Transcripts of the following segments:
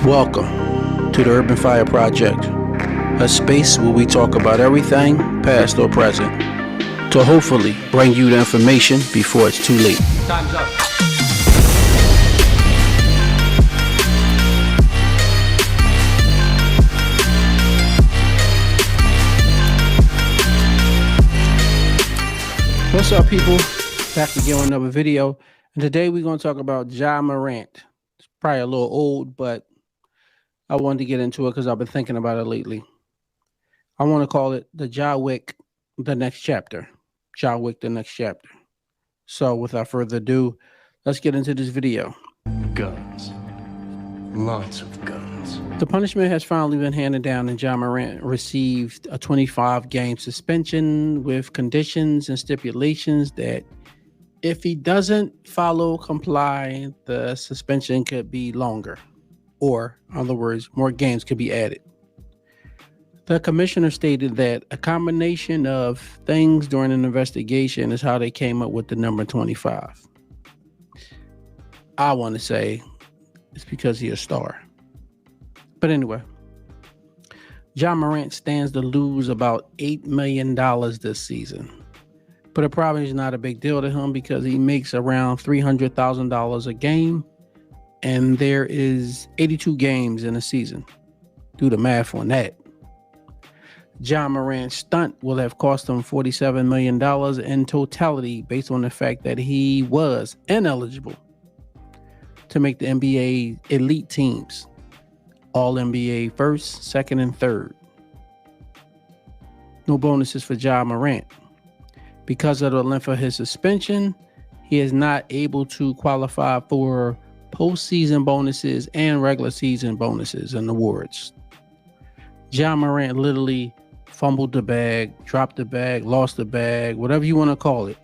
Welcome to the Urban Fire Project, a space where we talk about everything, past or present, to hopefully bring you the information before it's too late. Time's up. What's up, people? Back again with another video. And today we're going to talk about Ja Morant. It's probably a little old, but I wanted to get into it because I've been thinking about it lately. I want to call it the Ja-wick, the next chapter. Ja-wick, the next chapter. So without further ado, let's get into this video. Guns. Lots of guns. The punishment has finally been handed down, and Ja Morant received a 25-game suspension with conditions and stipulations that if he doesn't comply, the suspension could be longer, or in other words, more games could be added. The commissioner stated that a combination of things during an investigation is how they came up with the number 25. I want to say it's because he's a star. But anyway, Ja Morant stands to lose about $8 million this season. But it probably is not a big deal to him because he makes around $300,000 a game. And there is 82 games in a season. Do the math on that. Ja Morant's stunt will have cost him $47 million in totality based on the fact that he was ineligible to make the NBA elite teams. All NBA first, second, and third. No bonuses for Ja Morant. Because of the length of his suspension, he is not able to qualify for postseason bonuses and regular season bonuses and awards. Ja Morant literally fumbled the bag, dropped the bag, lost the bag, whatever you want to call it.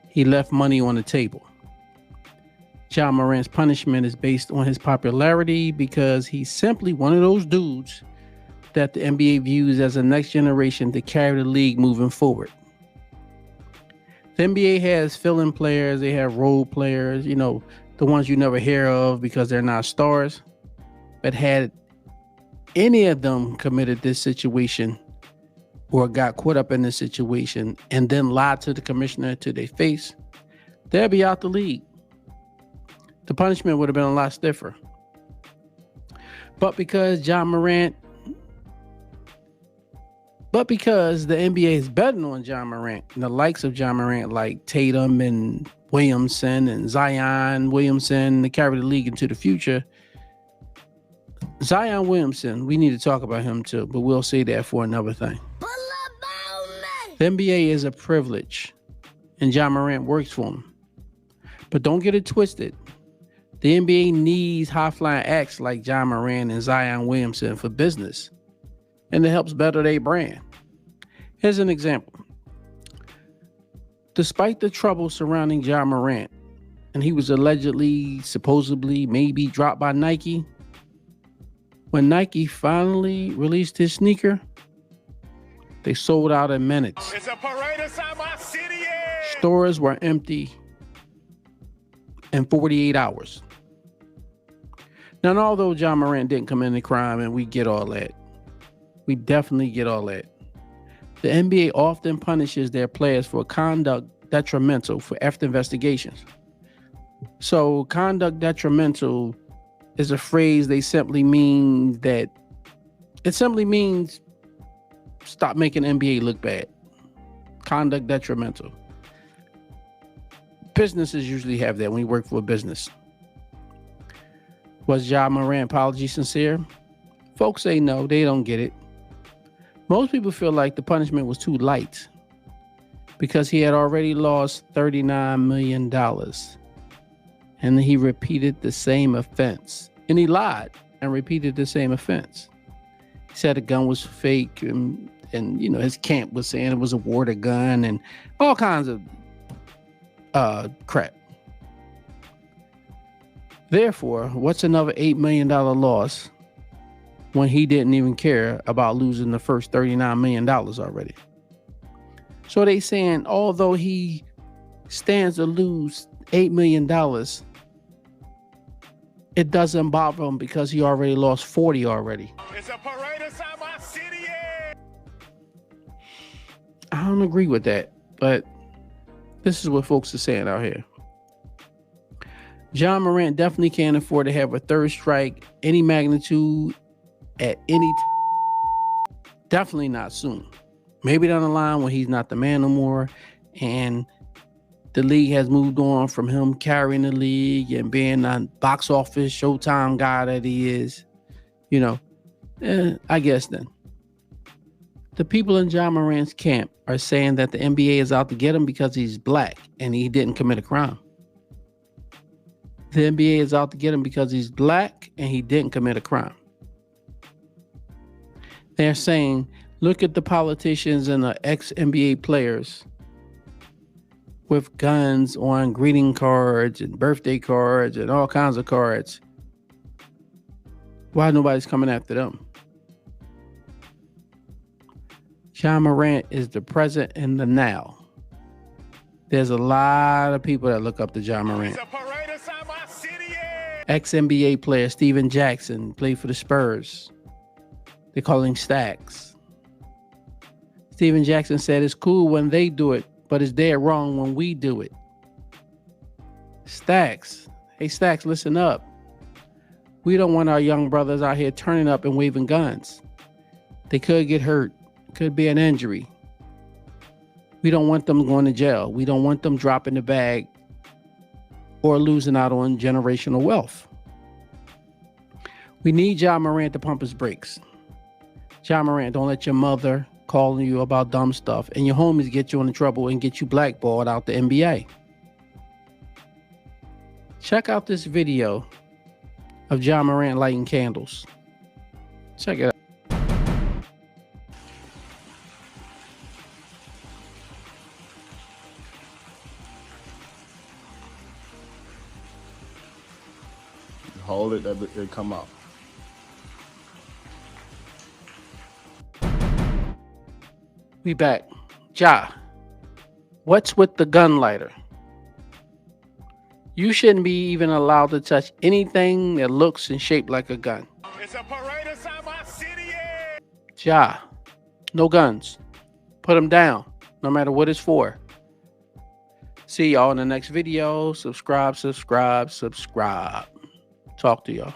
He left money on the table. Ja Morant's punishment is based on his popularity because he's simply one of those dudes that the NBA views as a next generation to carry the league moving forward. The NBA has fill-in players, they have role players, the ones you never hear of because they're not stars. But had any of them committed this situation or got caught up in this situation and then lied to the commissioner to their face, they'll be out the league. The punishment would have been a lot stiffer. But because the NBA is betting on Ja Morant, and the likes of Ja Morant like Tatum and Williamson and Zion Williamson to carry the league into the future. Zion Williamson, we need to talk about him too, but we'll say that for another thing. The NBA is a privilege, and Ja Morant works for them. But don't get it twisted. The NBA needs high-flying acts like Ja Morant and Zion Williamson for business, and it helps better their brand. Here's an example. Despite the trouble surrounding Ja Morant, and he was allegedly, supposedly, maybe dropped by Nike, when Nike finally released his sneaker, they sold out in minutes. It's a parade inside my city. Stores were empty in 48 hours. Now, although Ja Morant didn't commit any crime, and we get all that, we definitely get all that, the NBA often punishes their players for conduct detrimental after investigations. So conduct detrimental is a phrase it simply means stop making the NBA look bad. Conduct detrimental. Businesses usually have that when you work for a business. Was Ja Morant's apology sincere? Folks say no, they don't get it. Most people feel like the punishment was too light because he had already lost $39 million and he repeated the same offense. And he lied and repeated the same offense. He said the gun was fake and his camp was saying it was a water gun and all kinds of crap. Therefore, what's another $8 million loss when he didn't even care about losing the first $39 million already? So they saying, although he stands to lose $8 million it doesn't bother him because he already lost 40 already. It's a parade inside my city. I don't agree with that, but this is what folks are saying out here. Ja Morant definitely can't afford to have a third strike, any magnitude, at any definitely not soon. Maybe down the line when he's not the man no more and the league has moved on from him carrying the league and being a box office Showtime guy that he is, I guess then. The people in Ja Morant's camp are saying that the NBA is out to get him because he's black and he didn't commit a crime. The NBA is out to get him because he's black and he didn't commit a crime. They're saying, look at the politicians and the ex-NBA players with guns on greeting cards and birthday cards and all kinds of cards. Why nobody's coming after them? Ja Morant is the present and the now. There's a lot of people that look up to Ja Morant. It's a parade inside my city. Ex-NBA player Steven Jackson played for the Spurs. They call him Stacks. Steven Jackson said it's cool when they do it, but it's dead wrong when we do it. Stacks. Hey, Stacks, listen up. We don't want our young brothers out here turning up and waving guns. They could get hurt. Could be an injury. We don't want them going to jail. We don't want them dropping the bag or losing out on generational wealth. We need Ja Morant to pump his brakes. Ja Morant, don't let your mother calling you about dumb stuff and your homies get you into trouble and get you blackballed out the NBA. Check out this video of Ja Morant lighting candles. Check it out. Hold it, it come out. We back. Ja, what's with the gun lighter? You shouldn't be even allowed to touch anything that looks and shaped like a gun. It's a parade inside my city. Ja, no guns. Put them down, no matter what it's for. See y'all in the next video. Subscribe. Talk to y'all.